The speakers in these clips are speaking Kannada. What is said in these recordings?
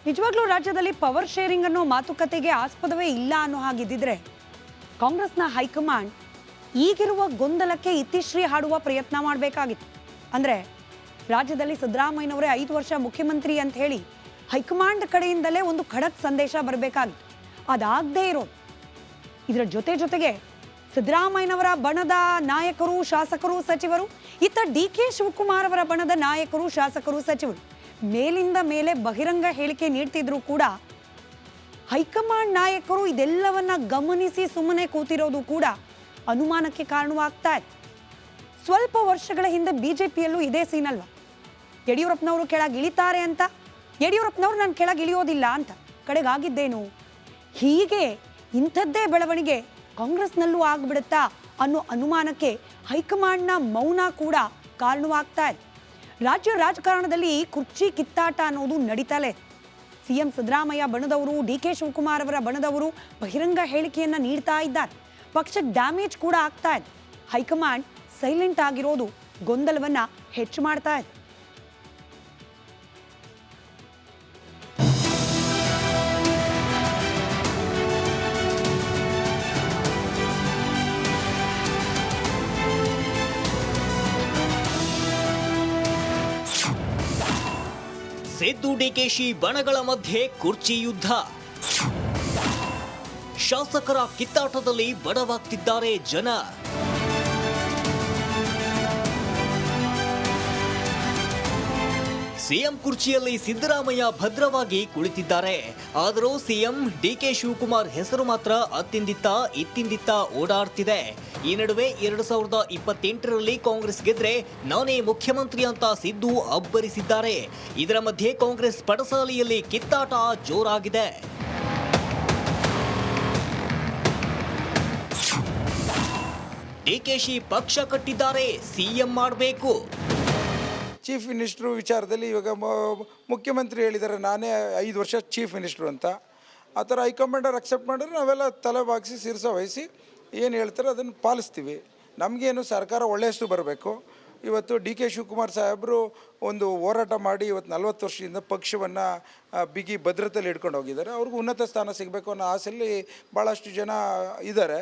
ನಿಜವಾಗ್ಲೂ ರಾಜ್ಯದಲ್ಲಿ ಪವರ್ ಶೇರಿಂಗ್ ಅನ್ನೋ ಮಾತುಕತೆಗೆ ಆಸ್ಪದವೇ ಇಲ್ಲ ಅನ್ನೋ ಹಾಗಿದ್ದಿದ್ರೆ ಕಾಂಗ್ರೆಸ್ನ ಹೈಕಮಾಂಡ್ ಈಗಿರುವ ಗೊಂದಲಕ್ಕೆ ಇತಿಶ್ರೀ ಹಾಡುವ ಪ್ರಯತ್ನ ಮಾಡಬೇಕಾಗಿತ್ತು. ಅಂದ್ರೆ ರಾಜ್ಯದಲ್ಲಿ ಸಿದ್ದರಾಮಯ್ಯನವರೇ 5 ವರ್ಷ ಮುಖ್ಯಮಂತ್ರಿ ಅಂತ ಹೇಳಿ ಹೈಕಮಾಂಡ್ ಕಡೆಯಿಂದಲೇ ಒಂದು ಖಡಕ್ ಸಂದೇಶ ಬರಬೇಕಾಗಿತ್ತು. ಅದಾಗದೇ ಇರೋದು. ಇದರ ಜೊತೆಗೆ ಸಿದ್ದರಾಮಯ್ಯನವರ ಬಣದ ನಾಯಕರು, ಶಾಸಕರು, ಸಚಿವರು, ಇತ್ತ ಡಿ.ಕೆ. ಶಿವಕುಮಾರ್ ಅವರ ಬಣದ ನಾಯಕರು, ಶಾಸಕರು, ಸಚಿವರು ಮೇಲಿಂದ ಮೇಲೆ ಬಹಿರಂಗ ಹೇಳಿಕೆ ನೀಡ್ತಿದ್ರು ಕೂಡ ಹೈಕಮಾಂಡ್ ನಾಯಕರು ಇದೆಲ್ಲವನ್ನ ಗಮನಿಸಿ ಸುಮ್ಮನೆ ಕೂತಿರೋದು ಕೂಡ ಅನುಮಾನಕ್ಕೆ ಕಾರಣವಾಗ್ತಾ ಇದೆ. ಸ್ವಲ್ಪ ವರ್ಷಗಳ ಹಿಂದೆ ಬಿಜೆಪಿಯಲ್ಲೂ ಇದೇ ಸೀನಲ್ವಾ? ಯಡಿಯೂರಪ್ಪನವರು ಕೆಳಗಿಳಿತಾರೆ ಅಂತ, ಯಡಿಯೂರಪ್ಪನವರು ನಾನು ಕೆಳಗಿಳಿಯೋದಿಲ್ಲ ಅಂತ ಕಡೆಗಾಗಿದ್ದೇನು? ಹೀಗೆ ಇಂಥದ್ದೇ ಬೆಳವಣಿಗೆ ಕಾಂಗ್ರೆಸ್ನಲ್ಲೂ ಆಗ್ಬಿಡುತ್ತಾ ಅನ್ನೋ ಅನುಮಾನಕ್ಕೆ ಹೈಕಮಾಂಡ್ನ ಮೌನ ಕೂಡ ಕಾರಣವಾಗ್ತಾ ಇದೆ. ರಾಜ್ಯ ರಾಜಕಾರಣದಲ್ಲಿ ಕುರ್ಚಿ ಕಿತ್ತಾಟ ಅನ್ನೋದು ನಡೀತಲೇ. ಸಿಎಂ ಸಿದ್ದರಾಮಯ್ಯ ಬಣದವರು, ಡಿ.ಕೆ. ಶಿವಕುಮಾರ್ ಅವರ ಬಣದವರು ಬಹಿರಂಗ ಹೇಳಿಕೆಯನ್ನ ನೀಡ್ತಾ ಇದ್ದಾರೆ. ಪಕ್ಷಕ್ಕೆ ಡ್ಯಾಮೇಜ್ ಕೂಡ ಆಗ್ತಾ ಇದೆ. ಹೈಕಮಾಂಡ್ ಸೈಲೆಂಟ್ ಆಗಿರೋದು ಗೊಂದಲವನ್ನ ಹೆಚ್ಚು ಮಾಡ್ತಾ ಇದೆ. ಸಿದ್ದು ಡಿಕೆಶಿ ಬಣಗಳ ಮಧ್ಯೆ ಕುರ್ಚಿ ಯುದ್ಧ. ಶಾಸಕರ ಕಿತ್ತಾಟದಲ್ಲಿ ಬಡವಾಗ್ತಿದ್ದಾರೆ ಜನ. ಸಿಎಂ ಕುರ್ಚಿಯಲ್ಲಿ ಸಿದ್ದರಾಮಯ್ಯ ಭದ್ರವಾಗಿ ಕುಳಿತಿದ್ದಾರೆ. ಆದರೂ ಸಿಎಂ ಡಿ.ಕೆ. ಶಿವಕುಮಾರ್ ಹೆಸರು ಮಾತ್ರ ಅತ್ತಿಂದಿತ್ತ ಇತ್ತಿಂದಿತ್ತ ಓಡಾಡ್ತಿದೆ. ಈ ನಡುವೆ 2028ರಲ್ಲಿ ಕಾಂಗ್ರೆಸ್ ಗೆದ್ರೆ ನಾನೇ ಮುಖ್ಯಮಂತ್ರಿ ಅಂತ ಸಿದ್ದು ಅಬ್ಬರಿಸಿದ್ದಾರೆ. ಇದರ ಮಧ್ಯೆ ಕಾಂಗ್ರೆಸ್ ಪಡಸಾಲೆಯಲ್ಲಿ ಕಿತ್ತಾಟ ಜೋರಾಗಿದೆ. ಡಿಕೆಶಿ ಪಕ್ಷ ಕಟ್ಟಿದ್ದಾರೆ, ಸಿಎಂ ಮಾಡಬೇಕು. ಚೀಫ್ ಮಿನಿಸ್ಟ್ರು ವಿಚಾರದಲ್ಲಿ ಇವಾಗ ಮುಖ್ಯಮಂತ್ರಿ ಹೇಳಿದ್ದಾರೆ ನಾನೇ 5 ವರ್ಷ ಚೀಫ್ ಮಿನಿಸ್ಟ್ರು ಅಂತ. ಆ ಥರ ಹೈಕಮಾಂಡರ್ ಅಕ್ಸೆಪ್ಟ್ ಮಾಡಿದ್ರೆ ನಾವೆಲ್ಲ ತಲೆ ಬಾಗಿಸಿ ಶಿರಸ ವಹಿಸಿ ಏನು ಹೇಳ್ತಾರೆ ಅದನ್ನು ಪಾಲಿಸ್ತೀವಿ. ನಮಗೇನು ಸರ್ಕಾರ ಒಳ್ಳೆಯಷ್ಟು ಬರಬೇಕು. ಇವತ್ತು ಡಿ.ಕೆ. ಶಿವಕುಮಾರ್ ಸಾಹೇಬರು ಒಂದು ಹೋರಾಟ ಮಾಡಿ ಇವತ್ತು 40 ವರ್ಷದಿಂದ ಪಕ್ಷವನ್ನು ಬಿಗಿ ಭದ್ರತೆಯಲ್ಲಿ ಹಿಡ್ಕೊಂಡು ಹೋಗಿದ್ದಾರೆ. ಅವ್ರಿಗೂ ಉನ್ನತ ಸ್ಥಾನ ಸಿಗಬೇಕು ಅನ್ನೋ ಆಸೆಯಲ್ಲಿ ಭಾಳಷ್ಟು ಜನ ಇದ್ದಾರೆ.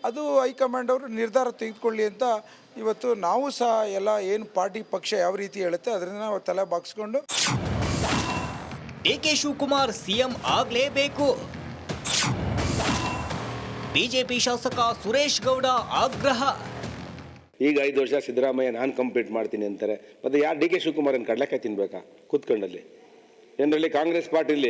ಅದು ಹೈಕಮಾಂಡ್ ಅವರು ನಿರ್ಧಾರ ತೆಗೆದುಕೊಳ್ಳಿ ಅಂತ ಇವತ್ತು ನಾವು ಸಹ ಎಲ್ಲ ಏನು ಪಾರ್ಟಿ ಪಕ್ಷ ಯಾವ ರೀತಿ ಹೇಳುತ್ತೆ ಅದರಿಂದ ನಾವು ತಲೆ ಬಾಗಿಸ್ಕೊಂಡು ಡಿ.ಕೆ. ಶಿವಕುಮಾರ್ ಸಿಎಂ ಆಗಲೇಬೇಕು. ಬಿಜೆಪಿ ಶಾಸಕ ಸುರೇಶ್ ಗೌಡ ಆಗ್ರಹ. ಈಗ 5 ವರ್ಷ ಸಿದ್ದರಾಮಯ್ಯ ನಾನು ಕಂಪ್ಲೀಟ್ ಮಾಡ್ತೀನಿ ಅಂತಾರೆ. ಮತ್ತು ಯಾರು ಡಿ.ಕೆ. ಶಿವಕುಮಾರನ್ನು ಕಡಲೆಕಾಯಿ ತಿನ್ಬೇಕಾ ಕೂತ್ಕೊಂಡಲ್ಲಿ? ಜನರಲ್ಲಿ ಕಾಂಗ್ರೆಸ್ ಪಾರ್ಟಿಲಿ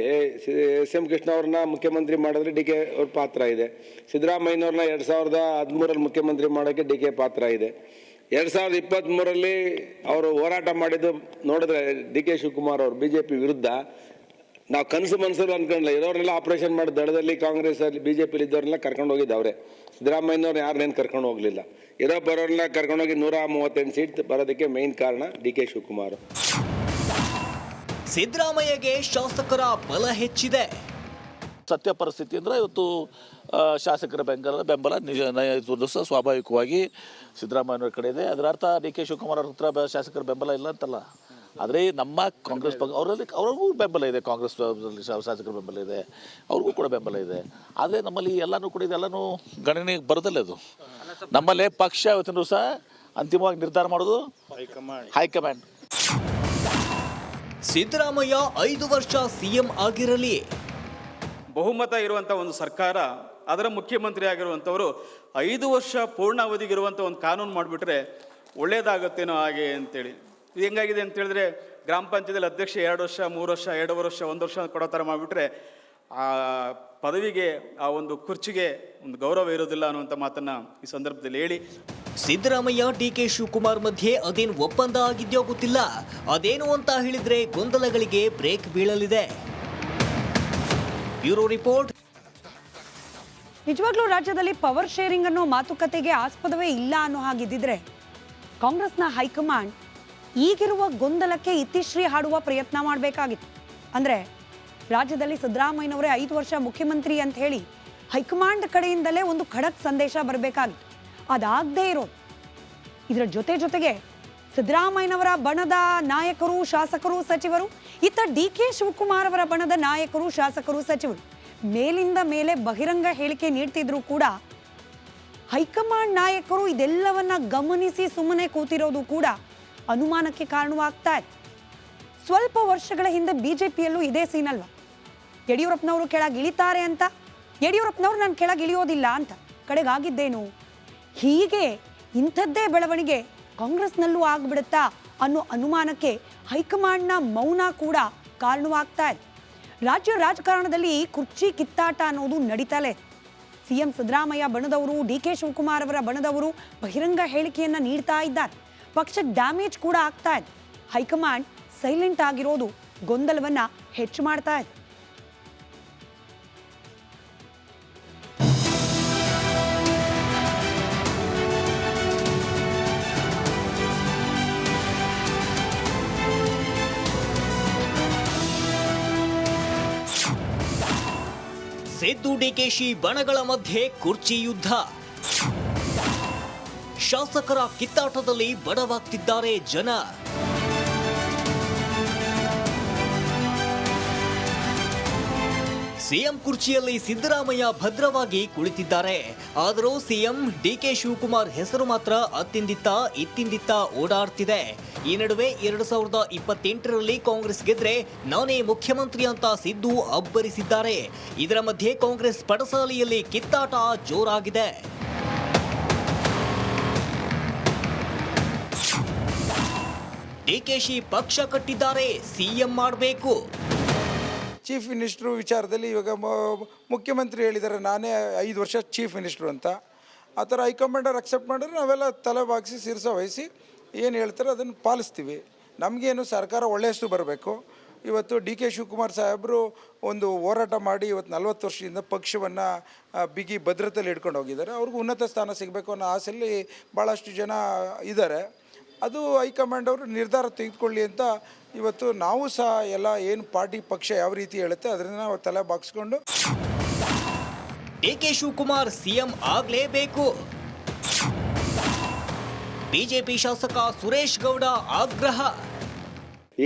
ಎಸ್.ಎಂ. ಕೃಷ್ಣ ಅವ್ರನ್ನ ಮುಖ್ಯಮಂತ್ರಿ ಮಾಡಿದ್ರೆ ಡಿ.ಕೆ. ಅವ್ರ ಪಾತ್ರ ಇದೆ. ಸಿದ್ದರಾಮಯ್ಯನವ್ರನ್ನ 2013ರಲ್ಲಿ ಮುಖ್ಯಮಂತ್ರಿ ಮಾಡೋಕ್ಕೆ ಡಿ.ಕೆ. ಪಾತ್ರ ಇದೆ. 2023ರಲ್ಲಿ ಅವರು ಹೋರಾಟ ಮಾಡಿದ್ದು ನೋಡಿದ್ರೆ ಡಿ.ಕೆ. ಶಿವಕುಮಾರ್ ಅವರು ಬಿ.ಜೆ.ಪಿ ವಿರುದ್ಧ ನಾವು ಕನಸು ಮನಸ್ಸಲ್ಲಿ ಅಂದ್ಕೊಂಡ್ಲ ಇರೋರೆಲ್ಲ ಆಪರೇಷನ್ ಮಾಡಿ ದಳದಲ್ಲಿ ಕಾಂಗ್ರೆಸ್ಸಲ್ಲಿ ಬಿ.ಜೆ.ಪಿಲಿ ಇದ್ದವ್ರನ್ನೆಲ್ಲ ಕರ್ಕೊಂಡು ಹೋಗಿದ್ದು ಅವರೇ. ಸಿದ್ದರಾಮಯ್ಯನವ್ರು ಯಾರನ್ನೇನು ಕರ್ಕೊಂಡು ಹೋಗಲಿಲ್ಲ. ಇರೋ ಬರೋರನ್ನ ಕರ್ಕೊಂಡೋಗಿ 138 ಸೀಟ್ ಬರೋದಕ್ಕೆ ಮೇನ್ ಕಾರಣ ಡಿ.ಕೆ. ಶಿವಕುಮಾರ್. ಸಿದ್ದರಾಮಯ್ಯಗೆ ಶಾಸಕರ ಬಲ ಹೆಚ್ಚಿದೆ. ಸತ್ಯ ಪರಿಸ್ಥಿತಿ ಅಂದರೆ ಇವತ್ತು ಶಾಸಕರ ಬೆಂಬಲ ಸ್ವಾಭಾವಿಕವಾಗಿ ಸಿದ್ದರಾಮಯ್ಯನವ್ರ ಕಡೆ ಇದೆ. ಅದರ ಅರ್ಥ ಡಿ.ಕೆ. ಶಿವಕುಮಾರ್ ಅವ್ರ ಹತ್ರ ಶಾಸಕರ ಬೆಂಬಲ ಇಲ್ಲ ಅಂತಲ್ಲ. ಆದರೆ ನಮ್ಮ ಕಾಂಗ್ರೆಸ್ ಅವರಲ್ಲಿ ಅವ್ರಿಗೂ ಬೆಂಬಲ ಇದೆ, ಕಾಂಗ್ರೆಸ್ ಶಾಸಕರ ಬೆಂಬಲ ಇದೆ, ಅವ್ರಿಗೂ ಕೂಡ ಬೆಂಬಲ ಇದೆ. ಆದರೆ ನಮ್ಮಲ್ಲಿ ಎಲ್ಲನೂ ಕೂಡ ಇದೆಲ್ಲನೂ ಗಣನೆಗೆ ಬರೋದಲ್ಲ. ಅದು ನಮ್ಮಲ್ಲೇ ಪಕ್ಷ ಇವತ್ತಿನ ದಿವಸ ಅಂತಿಮವಾಗಿ ನಿರ್ಧಾರ ಮಾಡೋದು ಹೈಕಮಾಂಡ್. ಸಿದ್ದರಾಮಯ್ಯ 5 ವರ್ಷ ಸಿಎಂ ಆಗಿರಲಿ. ಬಹುಮತ ಇರುವಂಥ ಒಂದು ಸರ್ಕಾರ, ಅದರ ಮುಖ್ಯಮಂತ್ರಿ ಆಗಿರುವಂಥವರು 5 ವರ್ಷ ಪೂರ್ಣಾವಧಿಗಿರುವಂಥ ಒಂದು ಕಾನೂನು ಮಾಡಿಬಿಟ್ರೆ ಒಳ್ಳೇದಾಗುತ್ತೇನೋ ಹಾಗೆ ಅಂತೇಳಿ. ಇದು ಹೆಂಗಾಗಿದೆ ಅಂತ ಹೇಳಿದ್ರೆ, ಗ್ರಾಮ ಪಂಚಾಯತಿಯಲ್ಲಿ ಅಧ್ಯಕ್ಷ 2 ವರ್ಷ 3 ವರ್ಷ 2 ವರ್ಷ 1 ವರ್ಷ ಕೊಡೋ ಥರ ಮಾಡಿಬಿಟ್ರೆ ಆ ಪದವಿಗೆ, ಆ ಒಂದು ಕುರ್ಚಿಗೆ ಒಂದು ಗೌರವ ಇರೋದಿಲ್ಲ ಅನ್ನುವಂಥ ಮಾತನ್ನು ಈ ಸಂದರ್ಭದಲ್ಲಿ ಹೇಳಿ, ಸಿದ್ದರಾಮಯ್ಯ ಡಿ.ಕೆ. ಶಿವಕುಮಾರ್ ಮಧ್ಯೆ ಅದೇನು ಒಪ್ಪಂದ ಆಗಿದ್ಯೋ ಗೊತ್ತಿಲ್ಲ. ಅದೇನು ಅಂತ ಹೇಳಿದ್ರೆ ಗೊಂದಲಗಳಿಗೆ ಬ್ರೇಕ್ ಬೀಳಲಿದೆ. Bureau report. ನಿಜವಾಗ್ಲೂ ರಾಜ್ಯದಲ್ಲಿ ಪವರ್ ಶೇರಿಂಗ್ ಅನ್ನೋ ಮಾತುಕತೆಗೆ ಆಸ್ಪದವೇ ಇಲ್ಲ ಅನ್ನೋ ಹಾಗಿದ್ದಿದ್ರೆ ಕಾಂಗ್ರೆಸ್ನ ಹೈಕಮಾಂಡ್ ಈಗಿರುವ ಗೊಂದಲಕ್ಕೆ ಇತಿಶ್ರೀ ಹಾಡುವ ಪ್ರಯತ್ನ ಮಾಡಬೇಕಾಗಿತ್ತು. ಅಂದ್ರೆ ರಾಜ್ಯದಲ್ಲಿ ಸಿದ್ದರಾಮಯ್ಯನವರೇ 5 ವರ್ಷ ಮುಖ್ಯಮಂತ್ರಿ ಅಂತ ಹೇಳಿ ಹೈಕಮಾಂಡ್ ಕಡೆಯಿಂದಲೇ ಒಂದು ಖಡಕ್ ಸಂದೇಶ ಬರಬೇಕಾಗಿತ್ತು. ಅದಾಗದೇ ಇರೋದು. ಇದರ ಜೊತೆಗೆ ಸಿದ್ದರಾಮಯ್ಯನವರ ಬಣದ ನಾಯಕರು, ಶಾಸಕರು, ಸಚಿವರು, ಇತ್ತ ಡಿ.ಕೆ. ಶಿವಕುಮಾರ್ ಅವರ ಬಣದ ನಾಯಕರು, ಶಾಸಕರು, ಸಚಿವರು ಮೇಲಿಂದ ಮೇಲೆ ಬಹಿರಂಗ ಹೇಳಿಕೆ ನೀಡ್ತಿದ್ರು ಕೂಡ ಹೈಕಮಾಂಡ್ ನಾಯಕರು ಇದೆಲ್ಲವನ್ನ ಗಮನಿಸಿ ಸುಮ್ಮನೆ ಕೂತಿರೋದು ಕೂಡ ಅನುಮಾನಕ್ಕೆ ಕಾರಣವಾಗ್ತಾ ಇದೆ. ಸ್ವಲ್ಪ ವರ್ಷಗಳ ಹಿಂದೆ ಬಿಜೆಪಿಯಲ್ಲೂ ಇದೇ ಸೀನಲ್ವಾ? ಯಡಿಯೂರಪ್ಪನವರು ಕೆಳಗಿಳಿತಾರೆ ಅಂತ, ಯಡಿಯೂರಪ್ಪನವರು ನಾನು ಕೆಳಗಿಳಿಯೋದಿಲ್ಲ ಅಂತ ಕಡೆಗಾಗಿದ್ದೇನು? ಹೀಗೆ ಇಂಥದ್ದೇ ಬೆಳವಣಿಗೆ ಕಾಂಗ್ರೆಸ್ನಲ್ಲೂ ಆಗ್ಬಿಡುತ್ತಾ ಅನ್ನೋ ಅನುಮಾನಕ್ಕೆ ಹೈಕಮಾಂಡ್ನ ಮೌನ ಕೂಡ ಕಾರಣವಾಗ್ತಾ ಇದೆ. ರಾಜ್ಯ ರಾಜಕಾರಣದಲ್ಲಿ ಕುರ್ಚಿ ಕಿತ್ತಾಟ ಅನ್ನೋದು ನಡೀತಲೇ. ಸಿಎಂ ಸಿದ್ದರಾಮಯ್ಯ ಬಣದವರು, ಡಿ.ಕೆ. ಶಿವಕುಮಾರ್ ಅವರ ಬಣದವರು ಬಹಿರಂಗ ಹೇಳಿಕೆಯನ್ನ ನೀಡ್ತಾ ಇದ್ದಾರೆ. ಪಕ್ಷಕ್ಕೆ ಡ್ಯಾಮೇಜ್ ಕೂಡ ಆಗ್ತಾ ಇದೆ. ಹೈಕಮಾಂಡ್ ಸೈಲೆಂಟ್ ಆಗಿರೋದು ಗೊಂದಲವನ್ನ ಹೆಚ್ಚು ಮಾಡ್ತಾ ಇದೆ. ಸಿದ್ದು ಡಿಕೆಶಿ ಬಣಗಳ ಮಧ್ಯೆ ಕುರ್ಚಿ ಯುದ್ಧ. ಶಾಸಕರ ಕಿತ್ತಾಟದಲ್ಲಿ ಬಡವಾಗ್ತಿದ್ದಾರೆ ಜನ. ಸಿಎಂ ಕುರ್ಚಿಯಲ್ಲಿ ಸಿದ್ದರಾಮಯ್ಯ ಭದ್ರವಾಗಿ ಕುಳಿತಿದ್ದಾರೆ. ಆದರೂ ಸಿಎಂ ಡಿ.ಕೆ. ಶಿವಕುಮಾರ್ ಹೆಸರು ಮಾತ್ರ ಅತ್ತಿಂದಿತ್ತ ಇತ್ತಿಂದಿತ್ತ ಓಡಾಡ್ತಿದೆ. ಈ ನಡುವೆ 2028ರಲ್ಲಿ ಕಾಂಗ್ರೆಸ್ ಗೆದ್ರೆ ನಾನೇ ಮುಖ್ಯಮಂತ್ರಿ ಅಂತ ಸಿದ್ದು ಅಬ್ಬರಿಸಿದ್ದಾರೆ. ಇದರ ಮಧ್ಯೆ ಕಾಂಗ್ರೆಸ್ ಪಡಸಾಲೆಯಲ್ಲಿ ಕಿತ್ತಾಟ ಜೋರಾಗಿದೆ. ಡಿಕೆಶಿ ಪಕ್ಷ ಕಟ್ಟಿದ್ದಾರೆ, ಸಿಎಂ ಮಾಡಬೇಕು. ಚೀಫ್ ಮಿನಿಸ್ಟ್ರು ವಿಚಾರದಲ್ಲಿ ಇವಾಗ ಮುಖ್ಯಮಂತ್ರಿ ಹೇಳಿದ್ದಾರೆ ನಾನೇ 5 ವರ್ಷ ಚೀಫ್ ಮಿನಿಸ್ಟ್ರು ಅಂತ. ಆ ಥರ ಹೈಕಮಾಂಡರ್ ಅಕ್ಸೆಪ್ಟ್ ಮಾಡಿದ್ರೆ ನಾವೆಲ್ಲ ತಲೆ ಬಾಗಿಸಿ ಶಿರಸ ವಹಿಸಿ ಏನು ಹೇಳ್ತಾರೆ ಅದನ್ನು ಪಾಲಿಸ್ತೀವಿ. ನಮಗೇನು ಸರ್ಕಾರ ಒಳ್ಳೆಯಷ್ಟು ಬರಬೇಕು. ಇವತ್ತು ಡಿ.ಕೆ. ಶಿವಕುಮಾರ್ ಸಾಹೇಬರು ಒಂದು ಹೋರಾಟ ಮಾಡಿ ಇವತ್ತು 40 ವರ್ಷದಿಂದ ಪಕ್ಷವನ್ನು ಬಿಗಿ ಭದ್ರತೆಯಲ್ಲಿ ಹಿಡ್ಕೊಂಡು ಹೋಗಿದ್ದಾರೆ. ಅವ್ರಿಗೂ ಉನ್ನತ ಸ್ಥಾನ ಸಿಗಬೇಕು ಅನ್ನೋ ಆಸೆಯಲ್ಲಿ ಭಾಳಷ್ಟು ಜನ ಇದ್ದಾರೆ. ಅದು ಹೈಕಮಾಂಡ್ ಅವರು ನಿರ್ಧಾರ ತೆಗೆದುಕೊಳ್ಳಿ ಅಂತ ಇವತ್ತು ನಾವು ಸಹ ಎಲ್ಲ ಏನು ಪಾರ್ಟಿ ಪಕ್ಷ ಯಾವ ರೀತಿ ಹೇಳುತ್ತೆ ಅದರಿಂದ ನಾವು ತಲೆ ಬಾಗಿಸ್ಕೊಂಡು ಡಿ.ಕೆ. ಶಿವಕುಮಾರ್ ಸಿಎಂ ಆಗಲೇಬೇಕು. ಬಿಜೆಪಿ ಶಾಸಕ ಸುರೇಶ್ ಗೌಡ ಆಗ್ರಹ.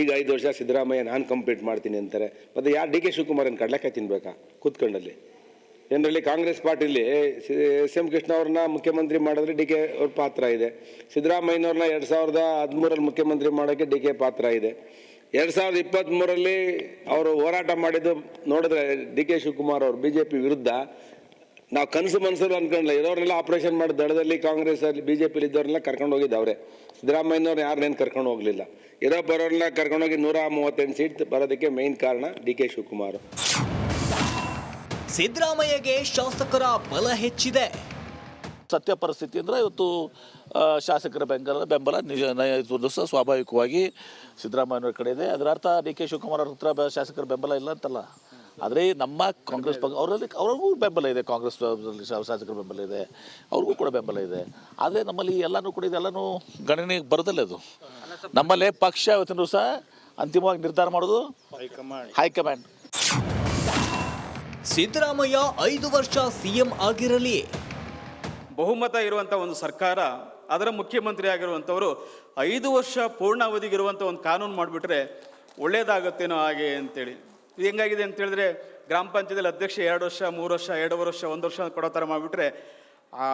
ಈಗ 5 ವರ್ಷ ಸಿದ್ದರಾಮಯ್ಯ ನಾನು ಕಂಪ್ಲೀಟ್ ಮಾಡ್ತೀನಿ ಅಂತಾರೆ. ಮತ್ತು ಯಾರು ಡಿ.ಕೆ. ಶಿವಕುಮಾರನ್ನು ಕಡಲೆಕಾಯಿ ತಿನ್ಬೇಕಾ ಕೂತ್ಕೊಂಡಲ್ಲಿ? ಜನರಲ್ಲಿ ಕಾಂಗ್ರೆಸ್ ಪಾರ್ಟಿಲಿ ಎಸ್.ಎಂ. ಕೃಷ್ಣ ಅವ್ರನ್ನ ಮುಖ್ಯಮಂತ್ರಿ ಮಾಡಿದ್ರೆ ಡಿ.ಕೆ. ಅವ್ರ ಪಾತ್ರ ಇದೆ. ಸಿದ್ದರಾಮಯ್ಯನವ್ರನ್ನ 2013ರಲ್ಲಿ ಮುಖ್ಯಮಂತ್ರಿ ಮಾಡೋಕ್ಕೆ ಡಿ.ಕೆ. ಪಾತ್ರ ಇದೆ. 2023ರಲ್ಲಿ ಅವರು ಹೋರಾಟ ಮಾಡಿದ್ದು ನೋಡಿದ್ರೆ ಡಿ.ಕೆ. ಶಿವಕುಮಾರ್ ಅವರು BJP ವಿರುದ್ಧ ನಾವು ಕನಸು ಮನಸ್ಸಲ್ಲಿ ಅಂದ್ಕೊಂಡ್ಲ ಇರೋರೆಲ್ಲ ಆಪರೇಷನ್ ಮಾಡಿ ದಳದಲ್ಲಿ ಕಾಂಗ್ರೆಸ್ಸಲ್ಲಿ BJPಲಿ ಇದ್ದವ್ರನ್ನೆಲ್ಲ ಕರ್ಕೊಂಡು ಹೋಗಿದ್ದು ಅವರೇ. ಸಿದ್ದರಾಮಯ್ಯನವ್ರು ಯಾರನ್ನೇನು ಕರ್ಕೊಂಡು ಹೋಗಲಿಲ್ಲ. ಇರೋ ಬರೋರನ್ನ ಕರ್ಕೊಂಡೋಗಿ 138 ಸೀಟ್ ಬರೋದಕ್ಕೆ ಮೇನ್ ಕಾರಣ ಡಿ.ಕೆ. ಶಿವಕುಮಾರ್. ಸಿದ್ದರಾಮಯ್ಯಗೆ ಶಾಸಕರ ಬಲ ಹೆಚ್ಚಿದೆ. ಸತ್ಯ ಪರಿಸ್ಥಿತಿ ಅಂದರೆ ಇವತ್ತು ಶಾಸಕರ ಬೆಂಬಲ ಸಹ ಸ್ವಾಭಾವಿಕವಾಗಿ ಸಿದ್ದರಾಮಯ್ಯನವ್ರ ಕಡೆ ಇದೆ. ಅದರ ಅರ್ಥ ಡಿ.ಕೆ. ಶಿವಕುಮಾರ್ ಅವ್ರ ಹತ್ರ ಶಾಸಕರ ಬೆಂಬಲ ಇಲ್ಲ ಅಂತಲ್ಲ. ಆದರೆ ನಮ್ಮ ಕಾಂಗ್ರೆಸ್ ಪಕ್ಷ ಅವ್ರಿಗೂ ಬೆಂಬಲ ಇದೆ, ಕಾಂಗ್ರೆಸ್ ಶಾಸಕರ ಬೆಂಬಲ ಇದೆ, ಅವ್ರಿಗೂ ಕೂಡ ಬೆಂಬಲ ಇದೆ. ಆದರೆ ನಮ್ಮಲ್ಲಿ ಎಲ್ಲನೂ ಕೂಡ ಇದೆಲ್ಲನೂ ಗಣನೆಗೆ ಬರೋದಲ್ಲ. ಅದು ನಮ್ಮಲ್ಲೇ ಪಕ್ಷ ಇವತ್ತಿನ ಸಹ ಅಂತಿಮವಾಗಿ ನಿರ್ಧಾರ ಮಾಡೋದು ಹೈಕಮಾಂಡ್. ಸಿದ್ದರಾಮಯ್ಯ 5 ವರ್ಷ ಸಿಎಂ ಆಗಿರಲಿ. ಬಹುಮತ ಇರುವಂಥ ಒಂದು ಸರ್ಕಾರ, ಅದರ ಮುಖ್ಯಮಂತ್ರಿ ಆಗಿರುವಂಥವರು 5 ವರ್ಷ ಪೂರ್ಣಾವಧಿಗಿರುವಂಥ ಒಂದು ಕಾನೂನು ಮಾಡಿಬಿಟ್ರೆ ಒಳ್ಳೇದಾಗತ್ತೇನೋ ಹಾಗೆ ಅಂತೇಳಿ. ಇದು ಹೆಂಗಾಗಿದೆ ಅಂತ ಹೇಳಿದ್ರೆ, ಗ್ರಾಮ ಪಂಚಾಯತಿಯಲ್ಲಿ ಅಧ್ಯಕ್ಷ 2 ವರ್ಷ 3 ವರ್ಷ 2 ವರ್ಷ 1 ವರ್ಷ ಕೊಡೋ ಥರ ಮಾಡಿಬಿಟ್ರೆ ಆ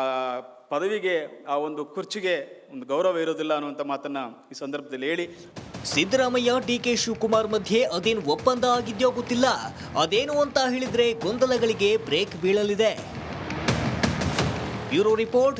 ಪದವಿಗೆ, ಆ ಒಂದು ಕುರ್ಚಿಗೆ ಒಂದು ಗೌರವ ಇರೋದಿಲ್ಲ ಅನ್ನುವಂಥ ಮಾತನ್ನು ಈ ಸಂದರ್ಭದಲ್ಲಿ ಹೇಳಿ, ಸಿದ್ದರಾಮಯ್ಯ ಡಿ.ಕೆ. ಶಿವಕುಮಾರ್ ಮಧ್ಯೆ ಅದೇನು ಒಪ್ಪಂದ ಆಗಿದ್ಯೋ ಗೊತ್ತಿಲ್ಲ. ಅದೇನು ಅಂತ ಹೇಳಿದ್ರೆ ಗೊಂದಲಗಳಿಗೆ ಬ್ರೇಕ್ ಬೀಳಲಿದೆ. Bureau report.